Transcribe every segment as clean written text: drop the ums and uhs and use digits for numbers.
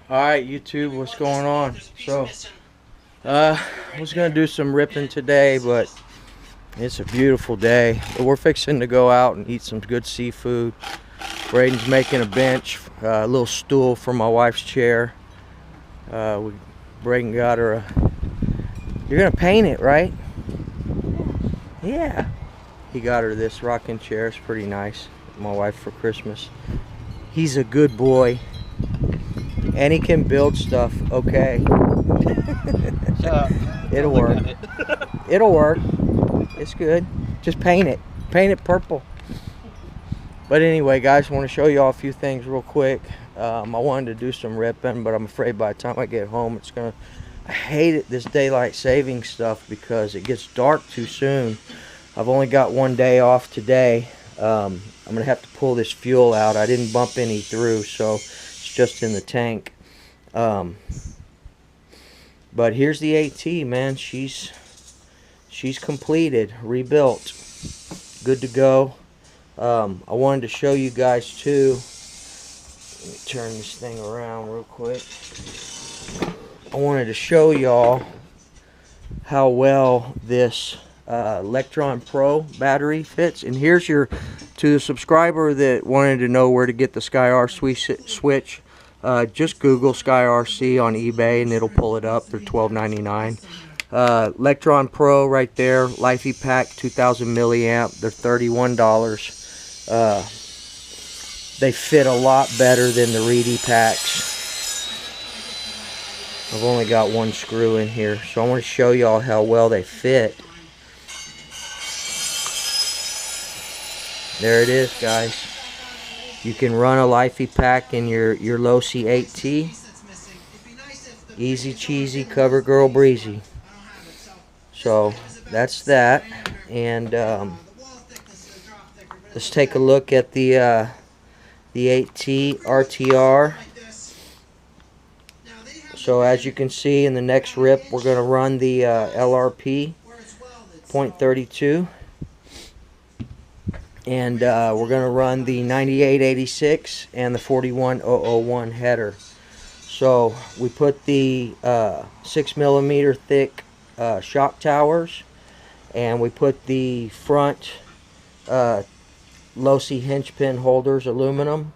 Alright, YouTube, what's going on? So, I was gonna do some ripping today, but it's a beautiful day. We're fixing to go out and eat some good seafood. Braden's making a bench, a little stool for my wife's chair. Braden got her a... You're gonna paint it, right? Yeah. He got her this rocking chair. It's pretty nice. My wife for Christmas. He's a good boy. And he can build stuff, okay? Shut up. It'll work. It'll work. It's good. Just paint it. Paint it purple. But anyway, guys, I want to show you all a few things real quick. I wanted to do some ripping, but I'm afraid by the time I get home, it's going to... I hate it, this daylight saving stuff, because it gets dark too soon. I've only got one day off today. I'm going to have to pull this fuel out. I didn't bump any through, so... just in the tank. But here's the 8T, man. She's completed, rebuilt, good to go. I wanted to show you guys too. Let me turn this thing around real quick. I wanted to show y'all how well this Electron Pro battery fits. And here's your, to the subscriber that wanted to know where to get the SkyR switch, just Google SkyRC on eBay and it'll pull it up. They're $12.99. Electron Pro right there, Lifey Pack 2000 milliamp. They're $31. They fit a lot better than the Reedy packs. I've only got one screw in here, so I want to show y'all how well they fit. There it is, guys. You can run a Lifey pack in your Losi 8T. Easy cheesy, cover girl breezy. So that's that. And let's take a look at the 8T RTR. So as you can see in the next rip, we're going to run the LRP 0.32. And we're going to run the 9886 and the 41001 header. So we put the 6mm thick shock towers, and we put the front Losi hinge pin holders, aluminum.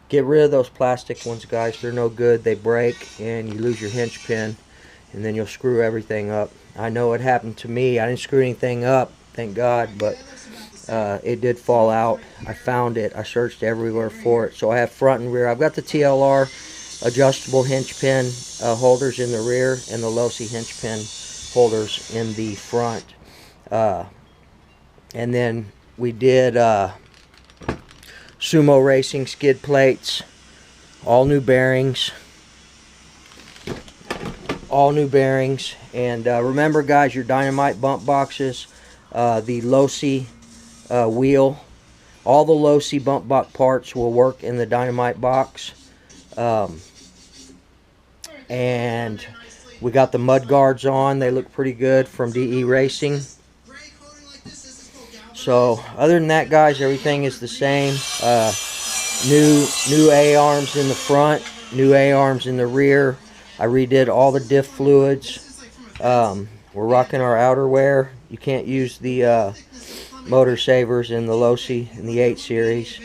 Get rid of those plastic ones, guys. They're no good. They break and you lose your hinge pin, and then you'll screw everything up. I know it happened to me. I didn't screw anything up, thank God, but it did fall out. I found it. I searched everywhere for it. So I have front and rear. I've got the TLR adjustable hinge pin holders in the rear and the Losi hinge pin holders in the front. And then we did Sumo Racing skid plates, all new bearings. All new bearings. And remember, guys, your dynamite bump boxes, the Losi wheel, all the Losi bump box parts will work in the dynamite box. And we got the mud guards on. They look pretty good from DE Racing. So other than that, guys, everything is the same. New A-arms in the front, new A-arms in the rear. I redid all the diff fluids. We're rocking our outerwear. You can't use the motor savers in the Losi in the 8 series,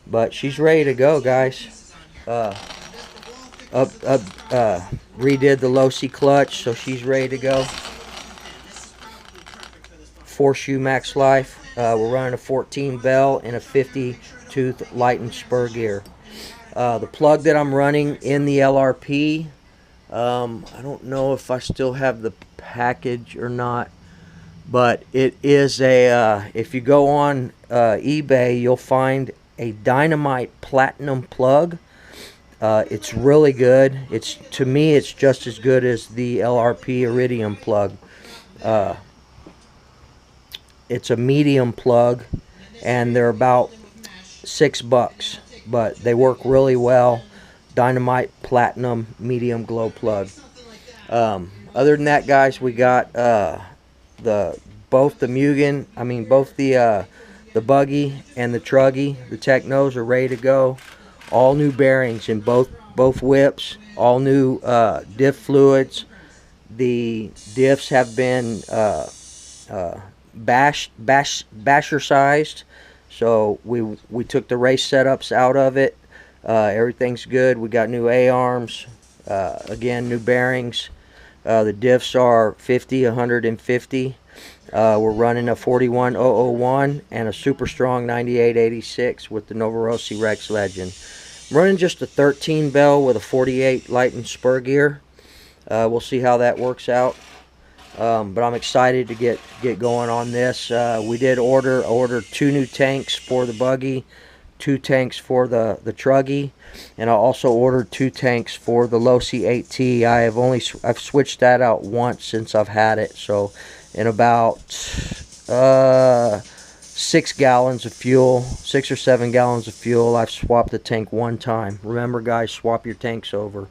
but she's ready to go, guys. Redid the Losi clutch, so she's ready to go. 4-shoe max life. We're running a 14 bell and a 50 tooth light and spur gear. The plug that I'm running in the LRP, I don't know if I still have the package or not, but it is a, if you go on eBay, you'll find a Dynamite Platinum plug. It's really good. To me, it's just as good as the LRP Iridium plug. It's a medium plug, and they're about $6, but they work really well. Dynamite Platinum medium glow plug. Other than that, guys, we got both the Mugen, both the buggy and the truggy, the Technos are ready to go. All new bearings in both both whips, all new diff fluids. The diffs have been basher sized, so we took the race setups out of it. Everything's good. We got new A-arms, again, new bearings. The diffs are 50, 150. We're running a 41001 and a super strong 9886 with the Novarosi Rex Legend. I'm running just a 13 bell with a 48 light and spur gear. We'll see how that works out. But I'm excited to get going on this. We did order 2 new tanks for the buggy, 2 tanks for the truggy, and I also ordered 2 tanks for the Losi 8ightT. I've switched that out once since I've had it. So in about 6 gallons of fuel, 6 or 7 gallons of fuel, I've swapped the tank one time. Remember, guys, swap your tanks over.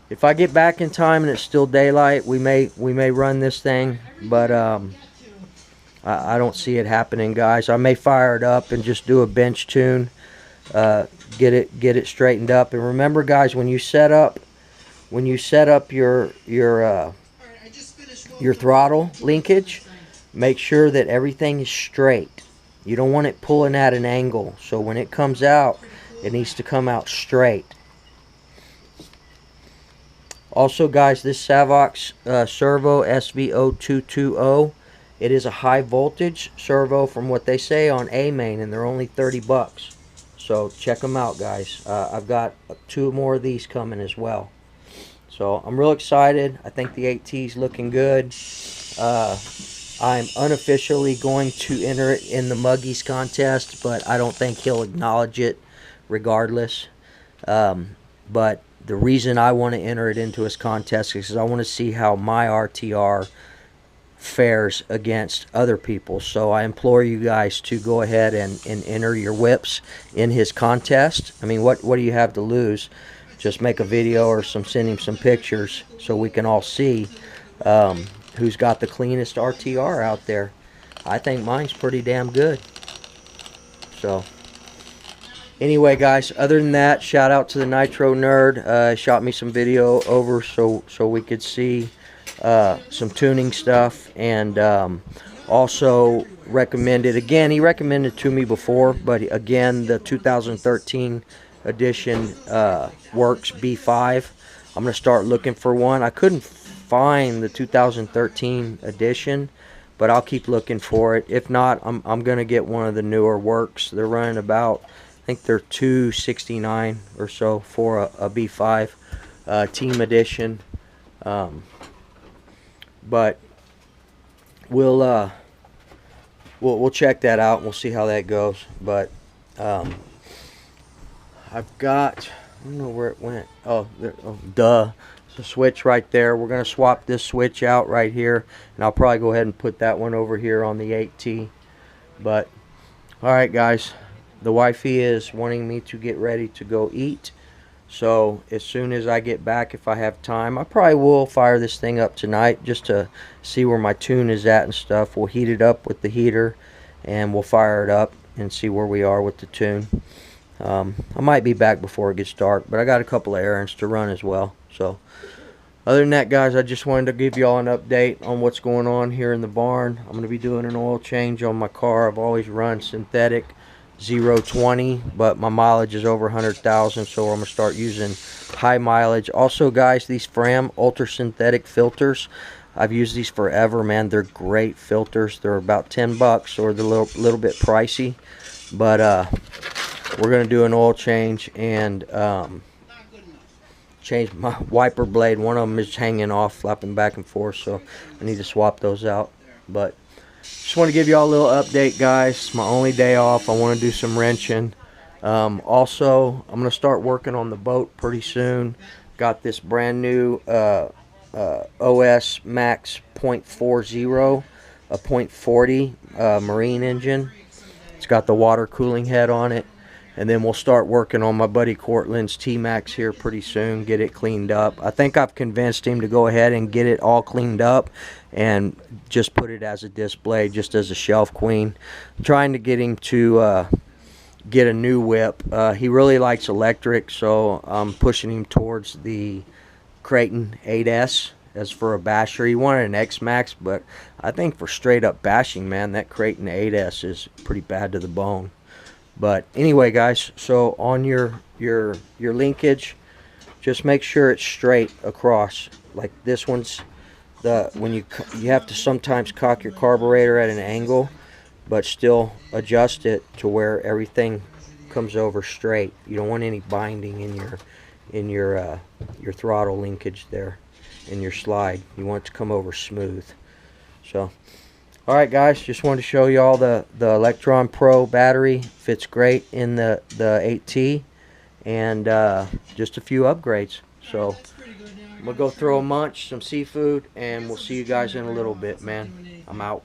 If I get back in time and it's still daylight, we may run this thing, but I don't see it happening, guys. I may fire it up and just do a bench tune, get it straightened up. And remember, guys, when you set up your throttle linkage, make sure that everything is straight. You don't want it pulling at an angle. So when it comes out, it needs to come out straight. Also, guys, this Savox servo SV0220, it is a high voltage servo from what they say on A-Main, and they're only 30 bucks. So check them out, guys. I've got 2 more of these coming as well. So I'm real excited. I think the 8ightT is looking good. I'm unofficially going to enter it in the Muggies contest, but I don't think he'll acknowledge it regardless. But the reason I want to enter it into his contest is because I want to see how my RTR fares against other people. So I implore you guys to go ahead and enter your whips in his contest. I mean, what do you have to lose? Just make a video or send him some pictures so we can all see who's got the cleanest RTR out there. I think mine's pretty damn good. So anyway, guys, other than that, shout out to the Nitro Nerd. Shot me some video over so we could see some tuning stuff, and also recommended, again, he recommended to me before, but again, the 2013 edition Works B5. I'm going to start looking for one. I couldn't find the 2013 edition, but I'll keep looking for it. If not, I'm going to get one of the newer Works. They're running about, I think they're $269 or so for a B5 team edition. But we'll check that out. We'll see how that goes. But I've got, I don't know where it went. Oh, there, oh, duh. There's a switch right there. We're going to swap this switch out right here, and I'll probably go ahead and put that one over here on the 8ightT. But alright, guys, the wifey is wanting me to get ready to go eat. So as soon as I get back, if I have time, I probably will fire this thing up tonight just to see where my tune is at and stuff. We'll heat it up with the heater, and we'll fire it up and see where we are with the tune. I might be back before it gets dark, but I got a couple of errands to run as well. So other than that, guys, I just wanted to give you all an update on what's going on here in the barn. I'm going to be doing an oil change on my car. I've always run synthetic 020, but my mileage is over 100,000, so I'm going to start using high mileage. Also, guys, these Fram ultra synthetic filters, I've used these forever, man. They're great filters. They're about 10 bucks, or they're a little bit pricey, but we're going to do an oil change and change my wiper blade. One of them is hanging off, flapping back and forth, so I need to swap those out. But just want to give you all a little update, guys. It's my only day off. I want to do some wrenching. Also, I'm going to start working on the boat pretty soon. Got this brand new OS Max 0.40, a 0.40 marine engine. It's got the water cooling head on it. And then we'll start working on my buddy Cortland's T-Max here pretty soon, get it cleaned up. I think I've convinced him to go ahead and get it all cleaned up and just put it as a display, just as a shelf queen. I'm trying to get him to get a new whip. He really likes electric, so I'm pushing him towards the Creighton 8S as for a basher. He wanted an X-Max, but I think for straight up bashing, man, that Creighton 8S is pretty bad to the bone. But anyway, guys, so on your linkage, just make sure it's straight across. Like this one's when you have to sometimes cock your carburetor at an angle, but still adjust it to where everything comes over straight. You don't want any binding in your throttle linkage there in your slide. You want it to come over smooth. So alright guys, just wanted to show you all the Electron Pro battery. Fits great in the 8T, and just a few upgrades. So I'm gonna go throw a munch, some seafood, and we'll see you guys in a little bit, man. I'm out.